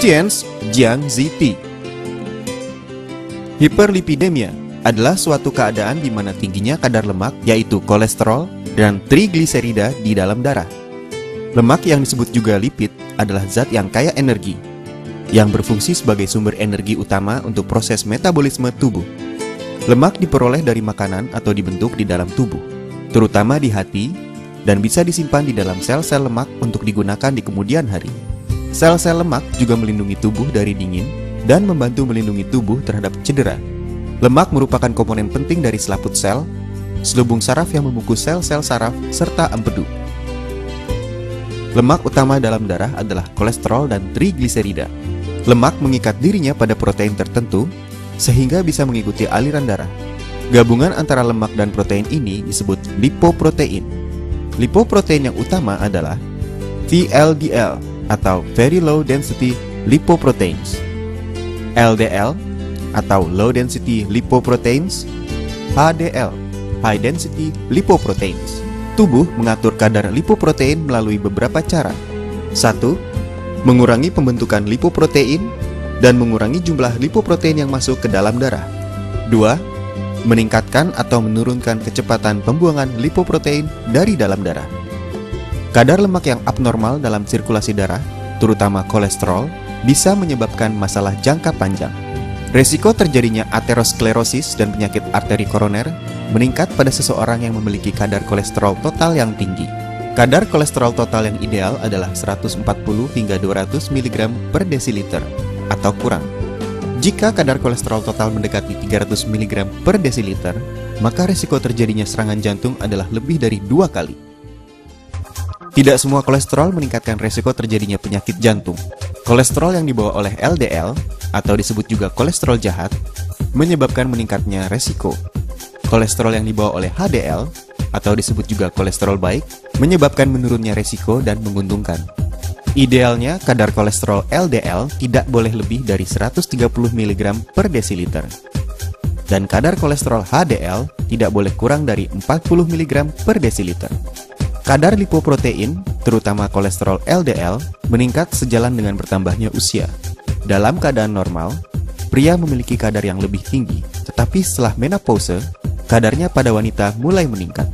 Tian's Jiang Zi. Hiperlipidemia adalah suatu keadaan di mana tingginya kadar lemak, yaitu kolesterol dan trigliserida di dalam darah. Lemak yang disebut juga lipid adalah zat yang kaya energi, yang berfungsi sebagai sumber energi utama untuk proses metabolisme tubuh. Lemak diperoleh dari makanan atau dibentuk di dalam tubuh, terutama di hati, dan bisa disimpan di dalam sel-sel lemak untuk digunakan di kemudian hari. Sel-sel lemak juga melindungi tubuh dari dingin dan membantu melindungi tubuh terhadap cedera. Lemak merupakan komponen penting dari selaput sel, selubung saraf yang membungkus sel-sel saraf, serta empedu. Lemak utama dalam darah adalah kolesterol dan trigliserida. Lemak mengikat dirinya pada protein tertentu, sehingga bisa mengikuti aliran darah. Gabungan antara lemak dan protein ini disebut lipoprotein. Lipoprotein yang utama adalah VLDL atau Very Low Density Lipoproteins, LDL atau Low Density Lipoproteins, HDL, High Density Lipoproteins. Tubuh mengatur kadar lipoprotein melalui beberapa cara. 1. Mengurangi pembentukan lipoprotein dan mengurangi jumlah lipoprotein yang masuk ke dalam darah. 2. Meningkatkan atau menurunkan kecepatan pembuangan lipoprotein dari dalam darah. Kadar lemak yang abnormal dalam sirkulasi darah, terutama kolesterol, bisa menyebabkan masalah jangka panjang. Resiko terjadinya aterosklerosis dan penyakit arteri koroner meningkat pada seseorang yang memiliki kadar kolesterol total yang tinggi. Kadar kolesterol total yang ideal adalah 140 hingga 200 mg per desiliter atau kurang. Jika kadar kolesterol total mendekati 300 mg per desiliter, maka resiko terjadinya serangan jantung adalah lebih dari 2 kali. Tidak semua kolesterol meningkatkan resiko terjadinya penyakit jantung. Kolesterol yang dibawa oleh LDL, atau disebut juga kolesterol jahat, menyebabkan meningkatnya resiko. Kolesterol yang dibawa oleh HDL, atau disebut juga kolesterol baik, menyebabkan menurunnya resiko dan menguntungkan. Idealnya, kadar kolesterol LDL tidak boleh lebih dari 130 mg per desiliter. Dan kadar kolesterol HDL tidak boleh kurang dari 40 mg per desiliter. Kadar lipoprotein, terutama kolesterol LDL, meningkat sejalan dengan bertambahnya usia. Dalam keadaan normal, pria memiliki kadar yang lebih tinggi, tetapi setelah menopause, kadarnya pada wanita mulai meningkat.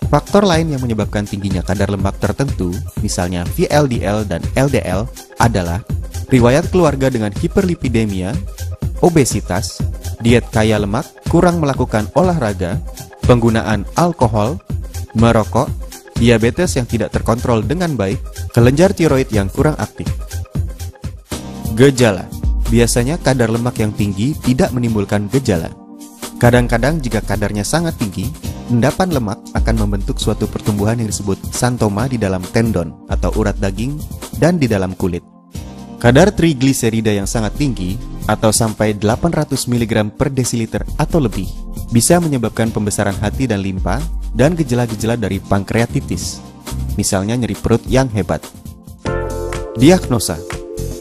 Faktor lain yang menyebabkan tingginya kadar lemak tertentu, misalnya VLDL dan LDL, adalah riwayat keluarga dengan hiperlipidemia, obesitas, diet kaya lemak, kurang melakukan olahraga, penggunaan alkohol, merokok, diabetes yang tidak terkontrol dengan baik, kelenjar tiroid yang kurang aktif. Gejala. Biasanya kadar lemak yang tinggi tidak menimbulkan gejala. Kadang-kadang jika kadarnya sangat tinggi, endapan lemak akan membentuk suatu pertumbuhan yang disebut xanthoma di dalam tendon atau urat daging dan di dalam kulit. Kadar trigliserida yang sangat tinggi atau sampai 800 mg per desiliter atau lebih bisa menyebabkan pembesaran hati dan limpa dan gejala-gejala dari pankreatitis, misalnya nyeri perut yang hebat. Diagnosa.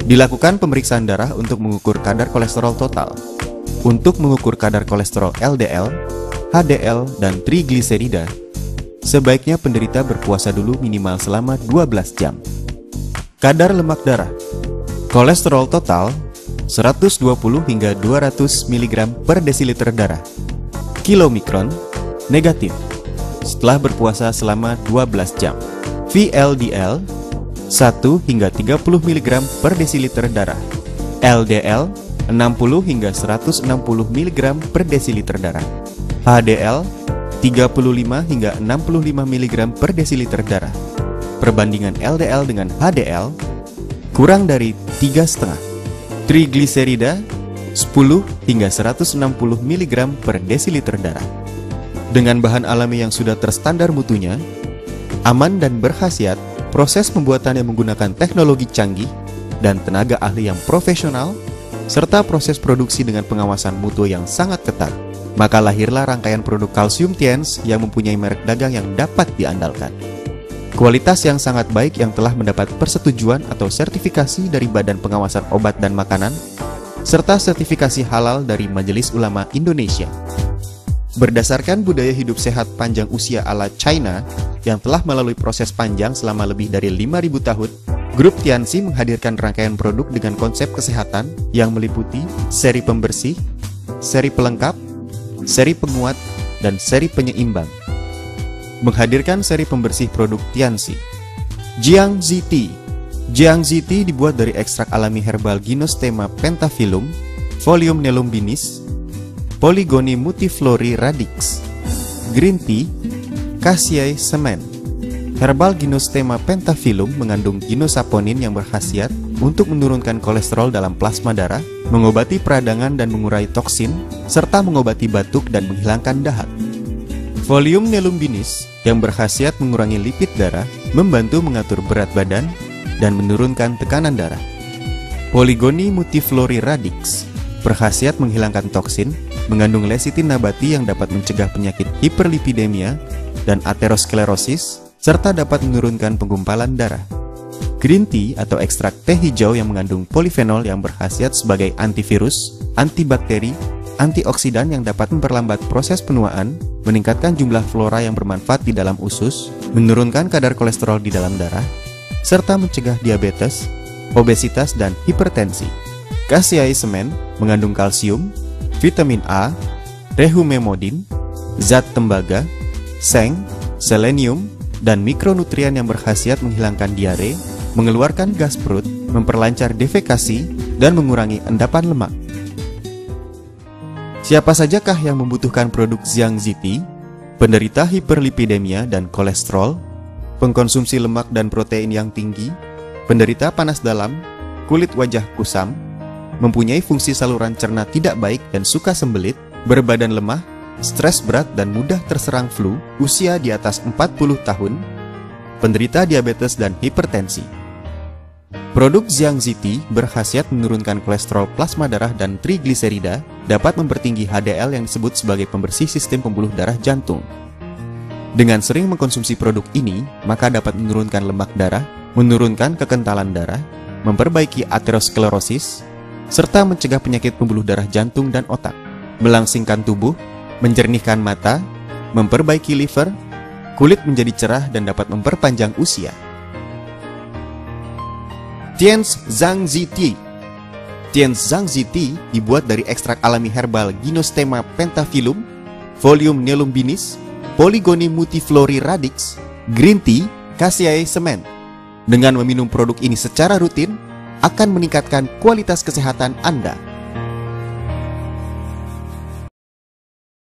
Dilakukan pemeriksaan darah untuk mengukur kadar kolesterol total. Untuk mengukur kadar kolesterol LDL, HDL, dan trigliserida, sebaiknya penderita berpuasa dulu minimal selama 12 jam. Kadar lemak darah. Kolesterol total 120 hingga 200 mg per desiliter darah. Kilomikron, negatif. Setelah berpuasa selama 12 jam. VLDL 1 hingga 30 mg per desiliter darah. LDL 60 hingga 160 mg per desiliter darah. HDL 35 hingga 65 mg per desiliter darah. Perbandingan LDL dengan HDL kurang dari 3,5. Trigliserida 10 hingga 160 mg per desiliter darah. Dengan bahan alami yang sudah terstandar mutunya, aman dan berkhasiat, proses pembuatannya menggunakan teknologi canggih dan tenaga ahli yang profesional, serta proses produksi dengan pengawasan mutu yang sangat ketat, maka lahirlah rangkaian produk kalsium Tian's yang mempunyai merek dagang yang dapat diandalkan. Kualitas yang sangat baik yang telah mendapat persetujuan atau sertifikasi dari Badan Pengawasan Obat dan Makanan, serta sertifikasi halal dari Majelis Ulama Indonesia. Berdasarkan budaya hidup sehat panjang usia ala China yang telah melalui proses panjang selama lebih dari 5.000 tahun, Grup Tianxi menghadirkan rangkaian produk dengan konsep kesehatan yang meliputi seri pembersih, seri pelengkap, seri penguat, dan seri penyeimbang. Menghadirkan seri pembersih produk Tianxi. Jiangxi Tea. Jiangxi Tea dibuat dari ekstrak alami herbal Gynostema pentaphyllum, Folium nelumbinis, Polygonia multiflori radix, Green Tea, Cassia semen. Herbal Gynostema pentaphyllum mengandung ginosaponin yang berkhasiat untuk menurunkan kolesterol dalam plasma darah, mengobati peradangan dan mengurai toksin, serta mengobati batuk dan menghilangkan dahak. Folium nelumbinis yang berkhasiat mengurangi lipid darah, membantu mengatur berat badan, dan menurunkan tekanan darah. Polygonia multiflori radix berkhasiat menghilangkan toksin, mengandung lecitin nabati yang dapat mencegah penyakit hiperlipidemia dan aterosklerosis, serta dapat menurunkan penggumpalan darah. Green tea atau ekstrak teh hijau yang mengandung polifenol yang berkhasiat sebagai antivirus, antibakteri, antioksidan yang dapat memperlambat proses penuaan, meningkatkan jumlah flora yang bermanfaat di dalam usus, menurunkan kadar kolesterol di dalam darah, serta mencegah diabetes, obesitas, dan hipertensi. Cassia semen mengandung kalsium, vitamin A, rehumemodin, zat tembaga, seng, selenium, dan mikronutrien yang berkhasiat menghilangkan diare, mengeluarkan gas perut, memperlancar defekasi, dan mengurangi endapan lemak. Siapa sajakah yang membutuhkan produk Jiangxi Tea? Penderita hiperlipidemia dan kolesterol, pengkonsumsi lemak dan protein yang tinggi, penderita panas dalam, kulit wajah kusam, mempunyai fungsi saluran cerna tidak baik dan suka sembelit, berbadan lemah, stres berat dan mudah terserang flu, usia di atas 40 tahun, penderita diabetes dan hipertensi. Produk Jiangxi Tea berkhasiat menurunkan kolesterol plasma darah dan trigliserida, dapat mempertinggi HDL yang disebut sebagai pembersih sistem pembuluh darah jantung. Dengan sering mengkonsumsi produk ini, maka dapat menurunkan lemak darah, menurunkan kekentalan darah, memperbaiki aterosklerosis, serta mencegah penyakit pembuluh darah jantung dan otak, melangsingkan tubuh, menjernihkan mata, memperbaiki liver, kulit menjadi cerah dan dapat memperpanjang usia. Tianxi Tea. Tianxi Tea dibuat dari ekstrak alami herbal Gynostema pentaphyllum, Folium nelumbinis, Polygonia multiflori radix, Green Tea, Cassia semen. Dengan meminum produk ini secara rutin, akan meningkatkan kualitas kesehatan Anda.